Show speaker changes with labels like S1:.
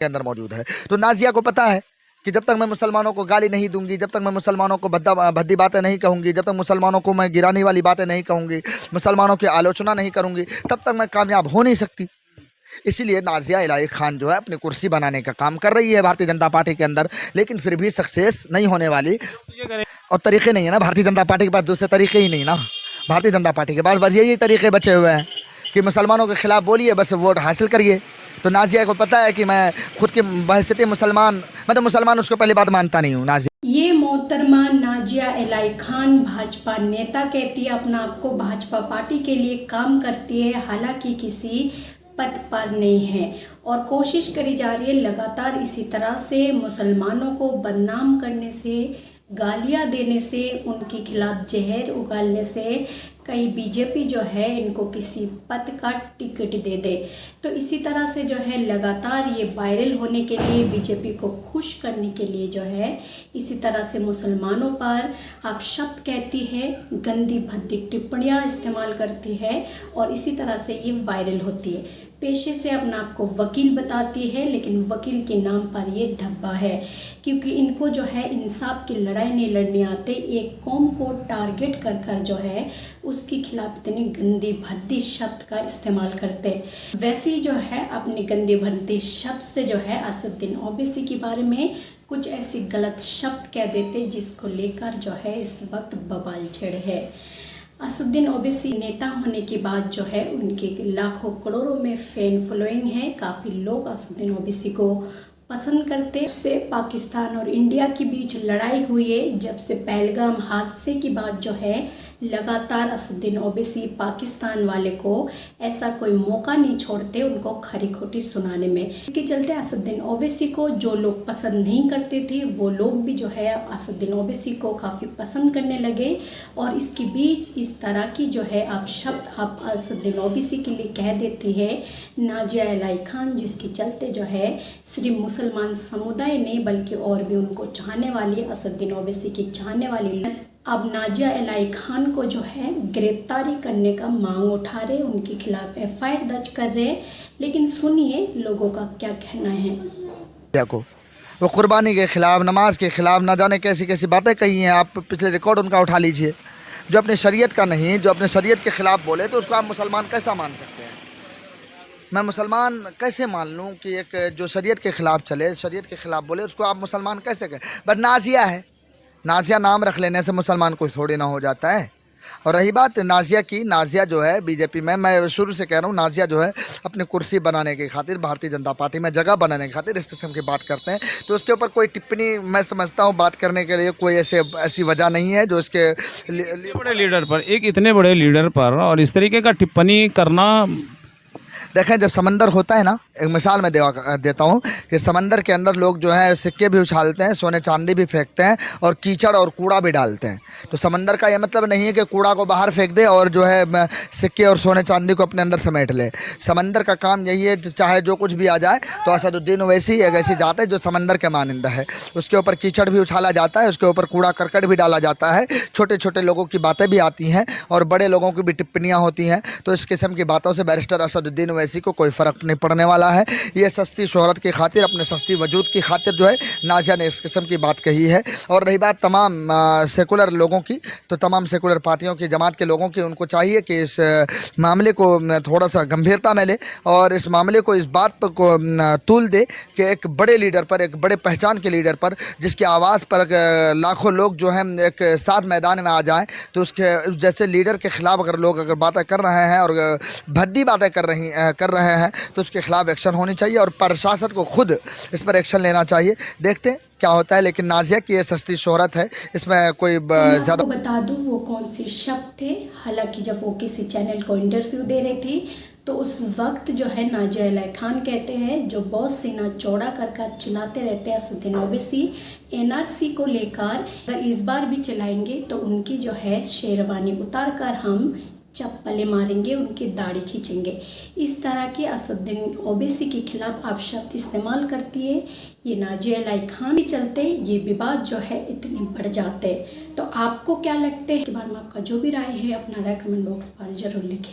S1: के अंदर मौजूद है। तो नाजिया को पता है कि जब तक मैं मुसलमानों को गाली नहीं दूंगी, जब तक मैं मुसलमानों को भद्दी बातें नहीं कहूँगी, जब तक मुसलमानों को मैं गिराने वाली बातें नहीं कहूँगी, मुसलमानों की आलोचना नहीं करूँगी, तब तक मैं कामयाब हो नहीं सकती। इसीलिए नाजिया इलाही खान जो है अपनी कुर्सी बनाने का काम कर रही है भारतीय जनता पार्टी के अंदर, लेकिन फिर भी सक्सेस नहीं होने वाली। और तरीके नहीं है ना भारतीय जनता पार्टी के पास, दूसरे तरीके ही नहीं ना। भारतीय जनता पार्टी के पास बस यही तरीके बचे हुए हैं कि मुसलमानों के खिलाफ बोलिए, बस वोट हासिल करिए। तो नाजिया को पता है कि मैं खुद की बहैसियत मुसलमान, मैं तो मुसलमान उसको पहली बात मानता नहीं हूँ। नाजिया
S2: ये मोहतरमा नाजिया इलाही खान भाजपा नेता कहती है, अपना आपको भाजपा पार्टी के लिए काम करती है, हालांकि किसी पद पर नहीं है और कोशिश करी जा रही है लगातार इसी तरह से मुसलमानों को बदनाम करने से, गालियां देने से, उनके खिलाफ जहर उगलने से कहीं बीजेपी जो है इनको किसी पद का टिकट दे दे। तो इसी तरह से जो है लगातार ये वायरल होने के लिए, बीजेपी को खुश करने के लिए जो है इसी तरह से मुसलमानों पर आप शब्द कहती है, गंदी भद्दी टिप्पणियां इस्तेमाल करती है और इसी तरह से ये वायरल होती है। पेशे से अपना आप को वकील बताती है, लेकिन वकील के नाम पर ये धब्बा है, क्योंकि इनको जो है इंसाफ की लड़ाई नहीं लड़ने आते। एक कौम को टारगेट कर कर जो है उसके खिलाफ इतनी गंदी भद्दी शब्द का इस्तेमाल करते। वैसे ही जो है अपनी गंदी भद्दी शब्द से जो है असदुद्दीन ओवैसी के बारे में कुछ ऐसी गलत शब्द कह देते, जिसको लेकर जो है इस वक्त बवाल छिड़ है। असदुद्दीन ओवैसी नेता होने के बाद जो है उनके लाखों करोड़ों में फैन फॉलोइंग है। काफ़ी लोग असदुद्दीन ओवैसी को पसंद करते। से पाकिस्तान और इंडिया के बीच लड़ाई हुई है, जब से पहलगाम हादसे के बाद जो है लगातार असदुद्दीन ओवैसी पाकिस्तान वाले को ऐसा कोई मौका नहीं छोड़ते उनको खरी खोटी सुनाने में। इसके चलते असदुद्दीन ओवैसी को जो लोग पसंद नहीं करते थे वो लोग भी जो है असदुद्दीन ओवैसी को काफ़ी पसंद करने लगे। और इसके बीच इस तरह की जो है आप शब्द आप असदुद्दीन ओवैसी के लिए कह देती है नाजिया इलाही खान, जिसके चलते जो है सिर्फ मुसलमान समुदाय नहीं बल्कि और भी उनको चाहने वाली, असदुद्दीन ओवैसी की चाहने वाली अब नाजिया इलाही खान को जो है गिरफ्तारी करने का मांग उठा रहे, उनके खिलाफ एफआईआर दर्ज कर रहे। लेकिन सुनिए लोगों का क्या कहना है।
S1: देखो वो कुर्बानी के खिलाफ, नमाज के खिलाफ, ना जाने कैसी कैसी बातें कही हैं। आप पिछले रिकॉर्ड उनका उठा लीजिए, जो अपने शरीयत का नहीं, जो अपने शरीयत के खिलाफ बोले, तो उसको आप मुसलमान कैसा मान सकते हैं? मैं मुसलमान कैसे मान लूँ कि एक जो शरीयत के खिलाफ चले, शरीयत के खिलाफ बोले, उसको आप मुसलमान कैसे कहें? बट नाजिया है, नाजिया नाम रख लेने से मुसलमान कोई थोड़ी ना हो जाता है। और रही बात नाजिया की, नाजिया जो है बीजेपी में, मैं शुरू से कह रहा हूँ, नाजिया जो है अपनी कुर्सी बनाने की खातिर, भारतीय जनता पार्टी में जगह बनाने की खातिर इस किस्म की बात करते हैं। तो उसके ऊपर कोई टिप्पणी मैं समझता हूँ बात करने के लिए कोई ऐसी वजह नहीं है जो इसके
S3: बड़े लीडर पर, एक इतने बड़े लीडर पर और इस तरीके का टिप्पणी करना।
S1: देखें, जब समंदर होता है ना, एक मिसाल मैं देता हूँ कि समंदर के अंदर लोग जो है सिक्के भी उछालते हैं, सोने चांदी भी फेंकते हैं और कीचड़ और कूड़ा भी डालते हैं। तो समंदर का ये मतलब नहीं है कि कूड़ा को बाहर फेंक दे और जो है सिक्के और सोने चांदी को अपने अंदर समेट ले। समंदर का काम यही है, चाहे जो कुछ भी आ जाए। तो असदुद्दीन ओवैसी एक ऐसी जात है जो समंदर के मानिंदा है। उसके ऊपर कीचड़ भी उछाला जाता है, उसके ऊपर कूड़ा करकट भी डाला जाता है, छोटे छोटे लोगों की बातें भी आती हैं और बड़े लोगों की भी टिप्पणियाँ होती हैं। तो इस किस्म की बातों से बैरिस्टर असदुद्दीन ओवैसी को कोई फ़र्क नहीं पड़ने वाला है। ये सस्ती शोहरत की खातिर, अपने सस्ती वजूद की खातिर जो है नाजिया ने इस किस्म की बात कही है। और रही बात तमाम सेकुलर लोगों की, तो तमाम सेकुलर पार्टियों की, जमात के लोगों की, उनको चाहिए कि इस मामले को थोड़ा सा गंभीरता में ले और इस मामले को इस बात पर को तूल दे कि एक बड़े लीडर पर, एक बड़े पहचान के लीडर पर, जिसकी आवाज़ पर लाखों लोग जो हैं एक साथ मैदान में आ जाएं, तो उसके जैसे लीडर के ख़िलाफ़ अगर लोग बातें कर रहे हैं और भद्दी बातें कर रहे हैं तो उसके खिलाफ एक्शन होनी चाहिए और प्रशासन को खुद इस पर एक्शन लेना चाहिए। देखते हैं क्या होता है। लेकिन नाजिया की ये सस्ती शोहरत है, इसमें कोई ज़्यादा
S2: बता दूं वो कौन से शब्द थे। हालांकि जब वो किसी चैनल को इंटरव्यू दे रही थी तो उस वक्त जो है नाजिया इलाही खान कहते हैं, जो बहुत सीना चौड़ा कर चिल्लाते रहते हैं असदुद्दीन ओवैसी एनआरसी को लेकर, अगर इस बार भी चलाएंगे तो उनकी जो है शेरवानी उतार कर हम चप्पलें मारेंगे, उनकी दाढ़ी खींचेंगे। इस तरह के असदुद्दीन ओवैसी के खिलाफ आप शब्द इस्तेमाल करती है ये नाजिया इलाही खान के चलते ये विवाद जो है इतने बढ़ जाते हैं। तो आपको क्या लगता है? के बारे में आपका जो भी राय है अपना राय कमेंट बॉक्स पर जरूर लिखें।